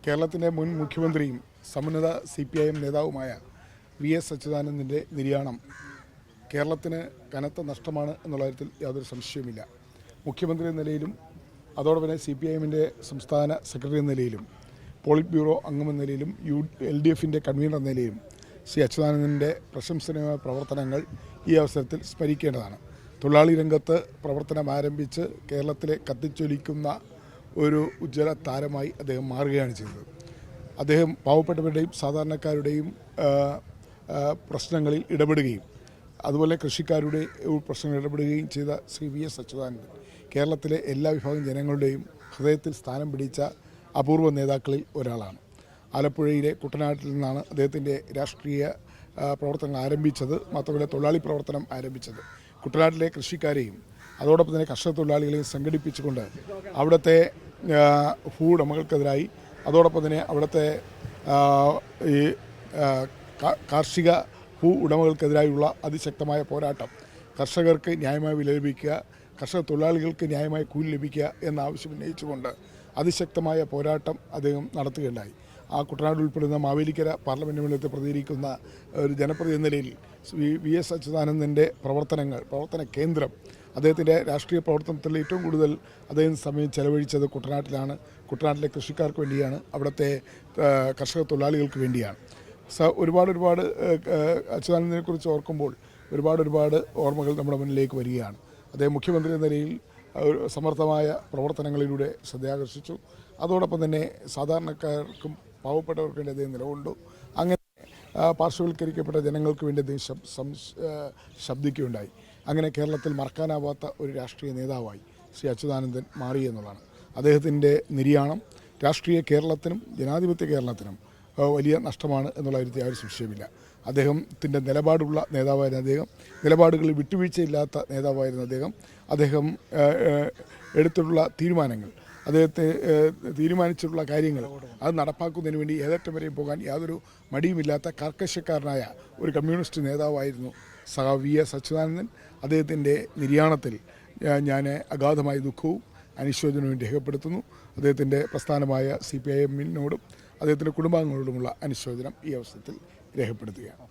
കേരളത്തിൻ്റെ മുൻ മുഖ്യമന്ത്രിയും സമുന്നത CPIM നേതാവുമായ VS അച്യുതാനന്ദൻ്റെ നിര്യാണം കേരളത്തിന് കനത്ത നഷ്ടമാണ് എന്നുള്ള കാര്യത്തിൽ യാതൊരു സംശയവുമില്ല. മുഖ്യമന്ത്രി എന്ന നിലയിലും അതോടൊപ്പം തന്നെ CPIMൻ്റെ സംസ്ഥാന സെക്രട്ടറി എന്ന നിലയിലും പോളിറ്റ് ബ്യൂറോ അംഗമെന്ന നിലയിലും LDFൻ്റെ കൺവീനർ എന്ന നിലയിലും ശ്രീ അച്യുതാനന്ദൻ്റെ പ്രശംസനീയമായ പ്രവർത്തനങ്ങൾ ഈ അവസരത്തിൽ സ്മരിക്കേണ്ടതാണ്. തൊഴിലാളി രംഗത്ത് പ്രവർത്തനം ആരംഭിച്ച് കേരളത്തിലെ കത്തിച്ചൊലിക്കുന്ന ഒരു ഉജ്ജ്വല താരമായി അദ്ദേഹം മാറുകയാണ് ചെയ്തത്. അദ്ദേഹം പാവപ്പെട്ടവരുടെയും സാധാരണക്കാരുടെയും പ്രശ്നങ്ങളിൽ ഇടപെടുകയും അതുപോലെ കൃഷിക്കാരുടെ പ്രശ്നങ്ങളിൽ ഇടപെടുകയും ചെയ്ത ശ്രീ VS അച്യുതാനന്ദൻ കേരളത്തിലെ എല്ലാ വിഭാഗം ജനങ്ങളുടെയും ഹൃദയത്തിൽ സ്ഥാനം പിടിച്ച അപൂർവ നേതാക്കളിൽ ഒരാളാണ്. ആലപ്പുഴയിലെ കുട്ടനാട്ടിൽ നിന്നാണ് അദ്ദേഹത്തിൻ്റെ രാഷ്ട്രീയ പ്രവർത്തനങ്ങൾ ആരംഭിച്ചത്. മാത്രമല്ല തൊഴിലാളി പ്രവർത്തനം ആരംഭിച്ചത് കുട്ടനാട്ടിലെ കൃഷിക്കാരെയും അതോടൊപ്പം തന്നെ കർഷക തൊഴിലാളികളെയും സംഘടിപ്പിച്ചുകൊണ്ട് അവിടുത്തെ ഭൂവുടമകൾക്കെതിരായി അതോടൊപ്പം തന്നെ അവിടുത്തെ ഈ കാർഷിക ഭൂ ഉടമകൾക്കെതിരായുള്ള അതിശക്തമായ പോരാട്ടം, കർഷകർക്ക് ന്യായമായ വില ലഭിക്കുക, കർഷക തൊഴിലാളികൾക്ക് ന്യായമായ കൂലി ലഭിക്കുക എന്ന ആവശ്യം ഉന്നയിച്ചുകൊണ്ട് അതിശക്തമായ പോരാട്ടം അദ്ദേഹം നടത്തുകയുണ്ടായി. ആ കുട്ടനാട് ഉൾപ്പെടുന്ന മാവേലിക്കര പാർലമെൻറ്റ് മണ്ഡലത്തിൽ പ്രതികരിക്കുന്ന ഒരു ജനപ്രതിനിധി എന്ന നിലയിൽ VS അച്യുതാനന്ദൻ്റെ പ്രവർത്തന കേന്ദ്രം അദ്ദേഹത്തിൻ്റെ രാഷ്ട്രീയ പ്രവർത്തനത്തിൽ ഏറ്റവും കൂടുതൽ അദ്ദേഹം സമയം ചെലവഴിച്ചത് കുട്ടനാട്ടിലാണ്. കുട്ടനാട്ടിലെ കൃഷിക്കാർക്ക് വേണ്ടിയാണ്, അവിടുത്തെ കർഷക തൊഴിലാളികൾക്ക് വേണ്ടിയാണ്. ഒരുപാട് അച്യുതാനന്ദനെക്കുറിച്ച് ഓർക്കുമ്പോൾ ഒരുപാട് ഓർമ്മകൾ നമ്മുടെ മുന്നിലേക്ക് വരികയാണ്. അദ്ദേഹം മുഖ്യമന്ത്രി എന്ന നിലയിൽ സമർത്ഥമായ പ്രവർത്തനങ്ങളിലൂടെ ശ്രദ്ധയാകർഷിച്ചു. അതോടൊപ്പം തന്നെ സാധാരണക്കാർക്കും പാവപ്പെട്ടവർക്ക് വേണ്ടി അദ്ദേഹം നിലകൊണ്ടു. അങ്ങനെ പാർശ്വവൽക്കരിക്കപ്പെട്ട ജനങ്ങൾക്ക് വേണ്ടി അദ്ദേഹം ശബ്ദിക്കുകയുണ്ടായി. അങ്ങനെ കേരളത്തിൽ മറക്കാനാവാത്ത ഒരു രാഷ്ട്രീയ നേതാവായി ശ്രീ അച്യുതാനന്ദൻ മാറി എന്നുള്ളതാണ്. അദ്ദേഹത്തിൻ്റെ നിര്യാണം രാഷ്ട്രീയ കേരളത്തിനും ജനാധിപത്യ കേരളത്തിനും വലിയ നഷ്ടമാണ് എന്നുള്ള കാര്യത്തിൽ യാതൊരു സംശയമില്ല. അദ്ദേഹത്തിൻ്റെ നിലപാടുള്ള നേതാവായിരുന്ന അദ്ദേഹം, നിലപാടുകളിൽ വിട്ടുവീഴ്ചയില്ലാത്ത നേതാവായിരുന്ന അദ്ദേഹം എടുത്തിട്ടുള്ള തീരുമാനങ്ങൾ, അദ്ദേഹത്തെ തീരുമാനിച്ചിട്ടുള്ള കാര്യങ്ങൾ അത് നടപ്പാക്കുന്നതിന് വേണ്ടി ഏതറ്റം വരെയും പോകാൻ യാതൊരു മടിയുമില്ലാത്ത കർക്കശക്കാരനായ ഒരു കമ്മ്യൂണിസ്റ്റ് നേതാവായിരുന്നു VS അച്യുതാനന്ദൻ. അദ്ദേഹത്തിൻ്റെ നിര്യാണത്തിൽ ഞാൻ അഗാധമായ ദുഃഖവും അനുശോചനവും രേഖപ്പെടുത്തുന്നു. അദ്ദേഹത്തിൻ്റെ പ്രസ്ഥാനമായ CPIM-നോടും അദ്ദേഹത്തിൻ്റെ കുടുംബാംഗങ്ങളോടുമുള്ള അനുശോചനം ഈ അവസരത്തിൽ രേഖപ്പെടുത്തുകയാണ്.